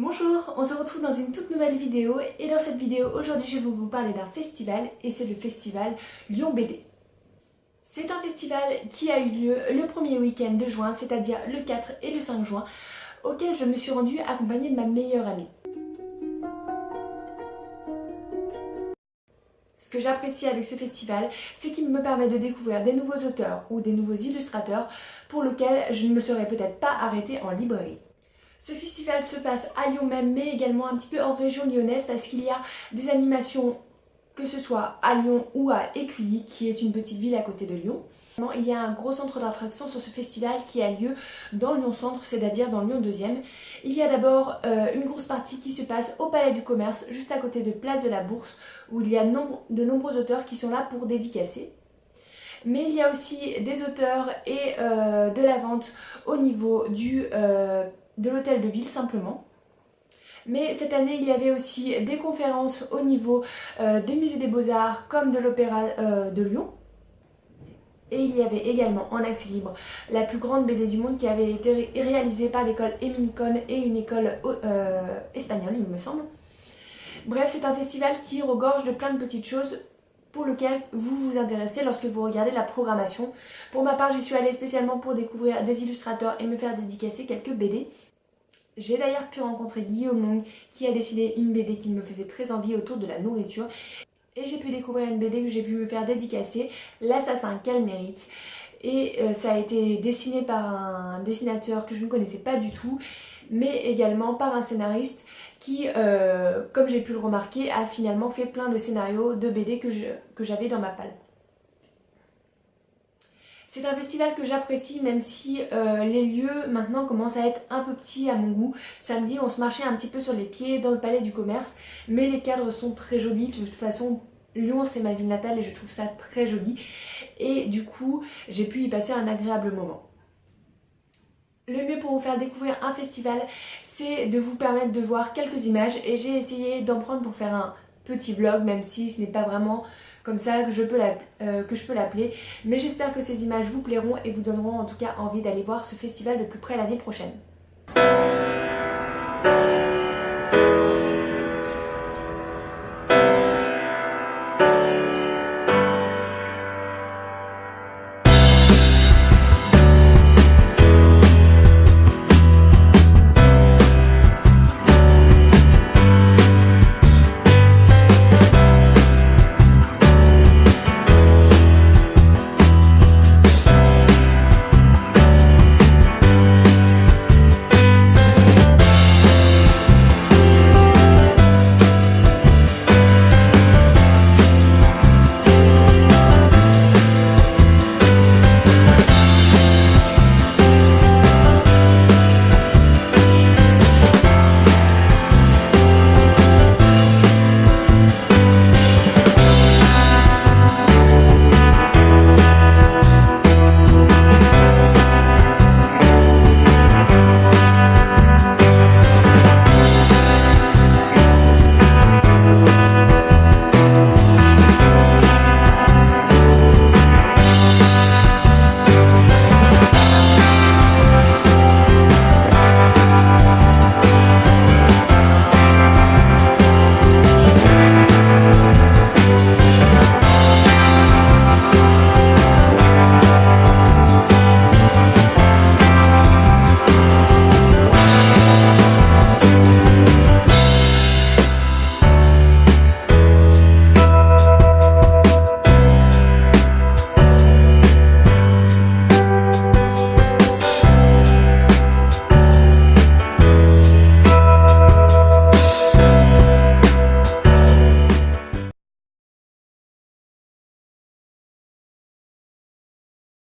Bonjour, on se retrouve dans une toute nouvelle vidéo et dans cette vidéo aujourd'hui je vais vous parler d'un festival et c'est le festival Lyon BD. C'est un festival qui a eu lieu le premier week-end de juin, c'est-à-dire le 4 et le 5 juin, auquel je me suis rendue accompagnée de ma meilleure amie. Ce que j'apprécie avec ce festival, c'est qu'il me permet de découvrir des nouveaux auteurs ou des nouveaux illustrateurs pour lesquels je ne me serais peut-être pas arrêtée en librairie. Ce festival se passe à Lyon même, mais également un petit peu en région lyonnaise parce qu'il y a des animations, que ce soit à Lyon ou à Écully, qui est une petite ville à côté de Lyon. Il y a un gros centre d'attraction sur ce festival qui a lieu dans Lyon Centre, c'est-à-dire dans Lyon 2e. Il y a d'abord une grosse partie qui se passe au Palais du Commerce, juste à côté de Place de la Bourse, où il y a de nombreux auteurs qui sont là pour dédicacer. Mais il y a aussi des auteurs et de la vente au niveau de l'hôtel de ville simplement. Mais cette année il y avait aussi des conférences au niveau des musées des beaux-arts comme de l'opéra de Lyon. Et il y avait également en accès libre la plus grande BD du monde qui avait été réalisée par l'école Émile Cohn et une école espagnole il me semble. Bref, c'est un festival qui regorge de plein de petites choses pour lequel vous vous intéressez lorsque vous regardez la programmation. Pour ma part, j'y suis allée spécialement pour découvrir des illustrateurs et me faire dédicacer quelques BD. J'ai d'ailleurs pu rencontrer Guillaume Long qui a dessiné une BD qui me faisait très envie autour de la nourriture. Et j'ai pu découvrir une BD que j'ai pu me faire dédicacer, L'assassin qu'elle mérite. Et ça a été dessiné par un dessinateur que je ne connaissais pas du tout, mais également par un scénariste qui, comme j'ai pu le remarquer, a finalement fait plein de scénarios de BD que j'avais dans ma palle. C'est un festival que j'apprécie même si les lieux maintenant commencent à être un peu petits à mon goût. Samedi on se marchait un petit peu sur les pieds dans le Palais du Commerce, mais les cadres sont très jolis. De toute façon Lyon c'est ma ville natale et je trouve ça très joli. Et du coup j'ai pu y passer un agréable moment. Le mieux pour vous faire découvrir un festival, c'est de vous permettre de voir quelques images et j'ai essayé d'en prendre pour faire un petit vlog, même si ce n'est pas vraiment comme ça que je peux l'appeler. Mais j'espère que ces images vous plairont et vous donneront en tout cas envie d'aller voir ce festival de plus près l'année prochaine.